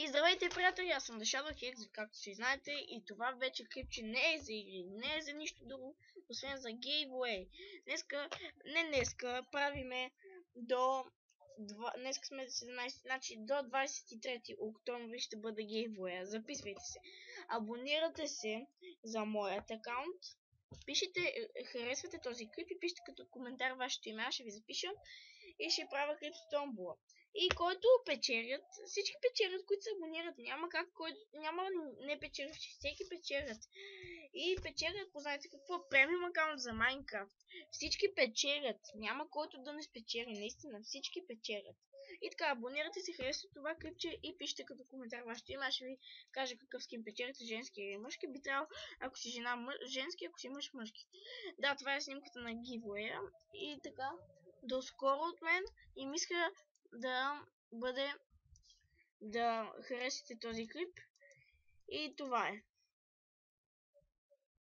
И здравейте, приятели, аз съм The Shadow Hex, както си знаете, и това вече клипче не е за игри, не е за нищо друго, освен за giveaway. Днеска правиме днеска сме 17, значи до 23 октомври ще бъде giveaway. Записвайте се. Абонирате се за моят акаунт. Пишете, харесвате този клип и пишете като коментар вашето име, аз ще ви запиша и ще правя клип с томбола. И който печелят, всички печелят, които се абонират, няма не печеливши, всеки печелят. И печелят, познайте какво, премиум акаунт за Майнкрафт. Всички печелят, няма който да не спечели, наистина, всички печелят. И така, абонирате се, харесвате това клипче и пишете като коментар вашето име, аз ще ви кажа какъв скин печелите, женски или мъжки. Би трябвало, ако си жена, женски, ако си мъж, мъжки. Да, това е снимката на giveaway. И така, до скоро от мен и мисля да харесате този клип. И това е.